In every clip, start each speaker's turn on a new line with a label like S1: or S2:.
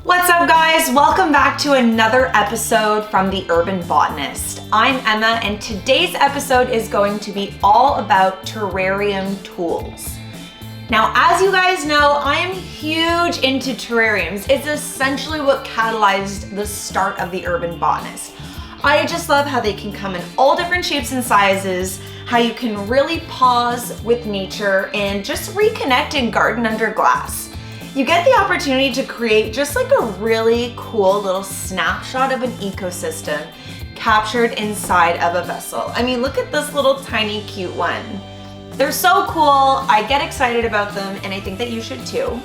S1: What's up, guys? Welcome back to another episode from the Urban Botanist. I'm Emma, and today's episode is going to be all about terrarium tools. Now, as you guys know, I am huge into terrariums. It's essentially what catalyzed the start of the Urban Botanist. I just love how they can come in all different shapes and sizes, how you can really pause with nature and just reconnect and garden under glass. You get the opportunity to create just like a really cool little snapshot of an ecosystem captured inside of a vessel. I mean, look at this little tiny cute one. They're so cool. I get excited about them, and I think that you should too.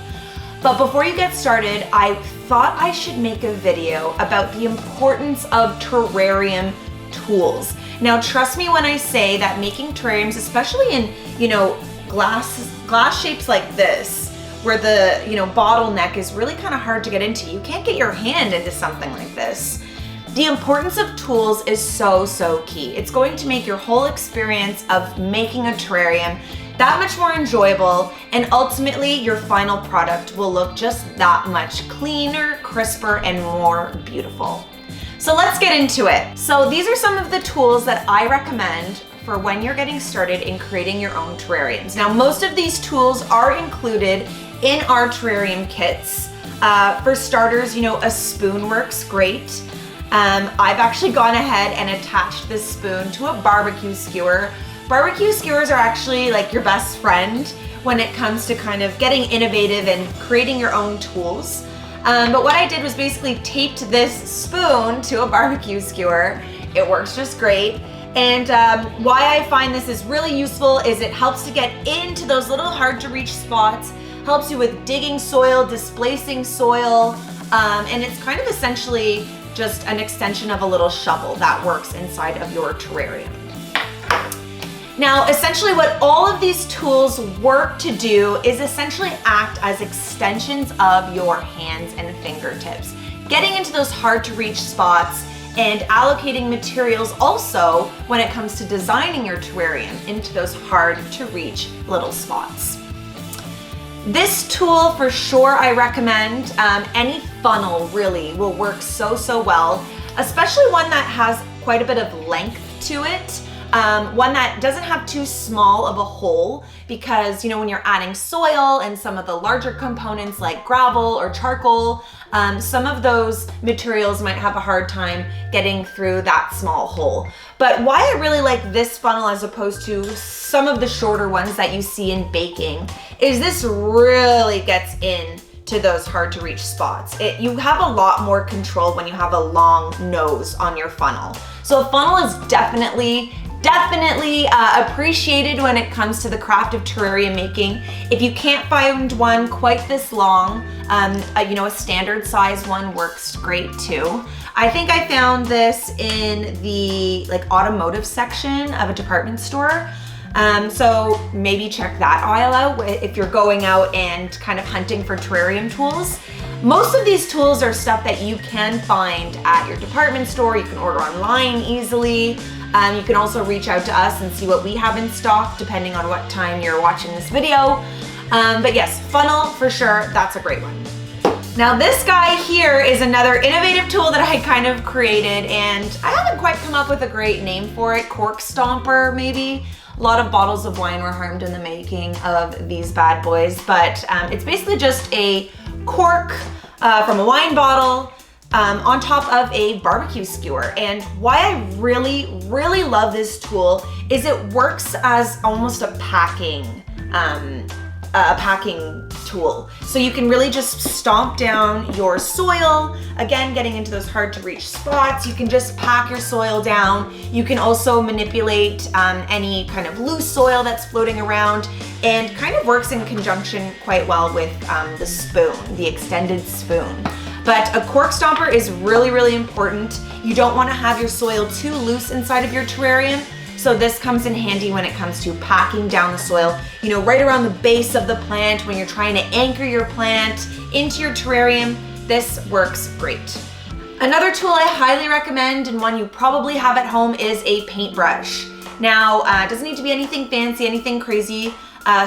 S1: But before you get started, I thought I should make a video about the importance of terrarium tools. Now, trust me when I say that making terrariums, especially in, glass shapes like this, where the, bottleneck is really kind of hard to get into. You can't get your hand into something like this. The importance of tools is so key. It's going to make your whole experience of making a terrarium that much more enjoyable, and ultimately your final product will look just that much cleaner, crisper, and more beautiful. So let's get into it. So these are some of the tools that I recommend for when you're getting started in creating your own terrariums. Now, most of these tools are included in our terrarium kits. For starters, a spoon works great. I've actually gone ahead and attached this spoon to a barbecue skewer. Barbecue skewers are actually like your best friend when it comes to kind of getting innovative and creating your own tools. But what I did was basically taped this spoon to a barbecue skewer. It works just great. And why I find this is really useful is it helps to get into those little hard to reach spots, helps you with digging soil, displacing soil, and it's kind of essentially just an extension of a little shovel that works inside of your terrarium. Now, essentially what all of these tools work to do is essentially act as extensions of your hands and fingertips, getting into those hard to reach spots and allocating materials also when it comes to designing your terrarium into those hard to reach little spots. This tool for sure I recommend. Any funnel really will work so well, especially one that has quite a bit of length to it. One that doesn't have too small of a hole, because when you're adding soil and some of the larger components like gravel or charcoal, some of those materials might have a hard time getting through that small hole. But why I really like this funnel as opposed to some of the shorter ones that you see in baking is this really gets in to those hard to reach spots. You have a lot more control when you have a long nose on your funnel. So a funnel is definitely appreciated when it comes to the craft of terrarium making. If you can't find one quite this long, a standard size one works great too. I think I found this in the automotive section of a department store. So maybe check that aisle out if you're going out and kind of hunting for terrarium tools. Most of these tools are stuff that you can find at your department store. You can order online easily. You can also reach out to us and see what we have in stock depending on what time you're watching this video. But yes, funnel for sure, that's a great one. Now this guy here is another innovative tool that I kind of created, and I haven't quite come up with a great name for it. Cork Stomper, maybe. A lot of bottles of wine were harmed in the making of these bad boys, but it's basically just a cork from a wine bottle on top of a barbecue skewer. And why I really love this tool is it works as almost a packing tool. So you can really just stomp down your soil, again, getting into those hard to reach spots. You can just pack your soil down. You can also manipulate any kind of loose soil that's floating around, and kind of works in conjunction quite well with the spoon, the extended spoon. But a cork stomper is really important. You don't want to have your soil too loose inside of your terrarium. So this comes in handy when it comes to packing down the soil, right around the base of the plant when you're trying to anchor your plant into your terrarium. This works great. Another tool I highly recommend, and one you probably have at home, is a paintbrush. Now, it doesn't need to be anything fancy, anything crazy.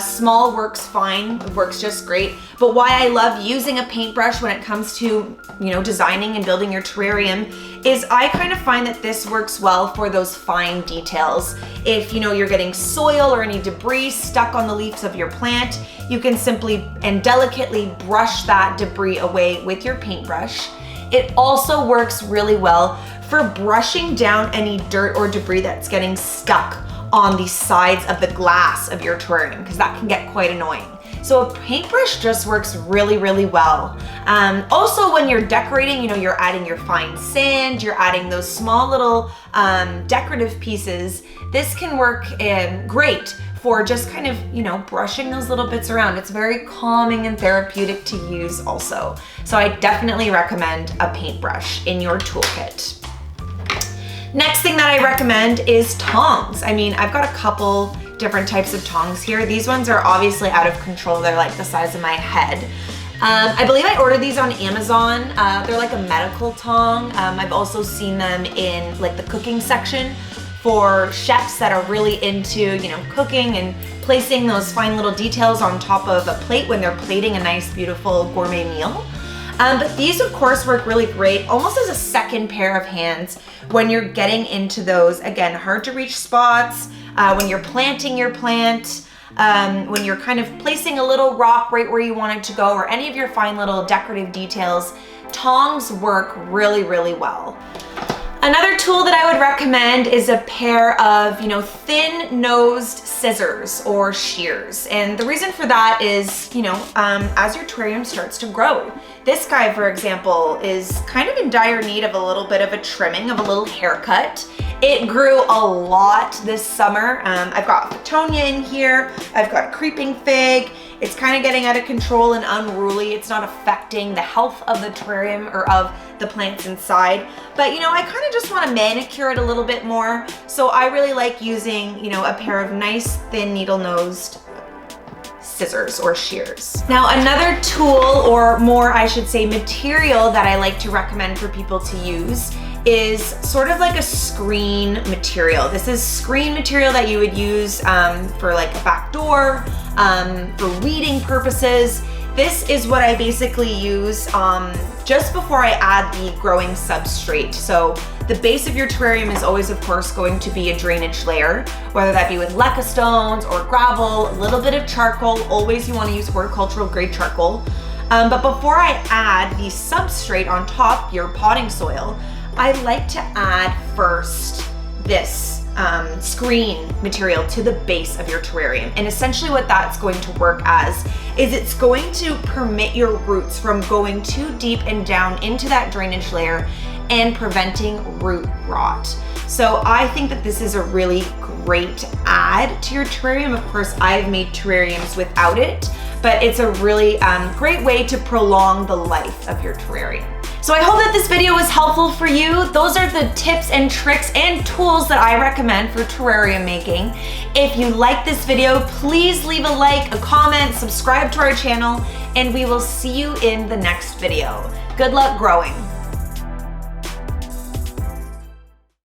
S1: Small works fine, it works just great. But why I love using a paintbrush when it comes to, designing and building your terrarium is I kind of find that this works well for those fine details. If, you're getting soil or any debris stuck on the leaves of your plant, you can simply and delicately brush that debris away with your paintbrush. It also works really well for brushing down any dirt or debris that's getting stuck on the sides of the glass of your terrarium, because that can get quite annoying. So a paintbrush just works really, really well. Also, when you're decorating, you're adding your fine sand, you're adding those small little decorative pieces. This can work great for just kind of, brushing those little bits around. It's very calming and therapeutic to use also. So I definitely recommend a paintbrush in your toolkit. Next thing that I recommend is tongs. I've got a couple different types of tongs here. These ones are obviously out of control. They're like the size of my head. I believe I ordered these on Amazon. They're like a medical tong. I've also seen them in like the cooking section for chefs that are really into, cooking and placing those fine little details on top of a plate when they're plating a nice, beautiful gourmet meal. But these, of course, work really great, almost as a second pair of hands when you're getting into those, again, hard to reach spots, when you're planting your plant, when you're kind of placing a little rock right where you want it to go, or any of your fine little decorative details. Tongs work really, really well. Another tool that I would recommend is a pair of, thin-nosed scissors or shears. And the reason for that is, as your terrarium starts to grow. This guy, for example, is kind of in dire need of a little bit of a trimming, of a little haircut. It grew a lot this summer. I've got Photonia in here. I've got creeping fig. It's kind of getting out of control and unruly. It's not affecting the health of the terrarium or of the plants inside. But I kind of just want to manicure it a little bit more. So I really like using, a pair of nice thin needle-nosed scissors or shears. Now, another tool, or more I should say material, that I like to recommend for people to use is sort of like a screen material. This is screen material that you would use for like a back door, for weeding purposes. This is what I basically use just before I add the growing substrate. So the base of your terrarium is always, of course, going to be a drainage layer, whether that be with leca stones or gravel, a little bit of charcoal. Always you want to use horticultural grade charcoal. But before I add the substrate on top, your potting soil, I like to add first this screen material to the base of your terrarium. And essentially what that's going to work as is it's going to permit your roots from going too deep and down into that drainage layer and preventing root rot. So I think that this is a really great add to your terrarium. Of course, I've made terrariums without it, but it's a really great way to prolong the life of your terrarium. So I hope that this video was helpful for you. Those are the tips and tricks and tools that I recommend for terrarium making. If you like this video, please leave a like, a comment, subscribe to our channel, and we will see you in the next video. Good luck growing.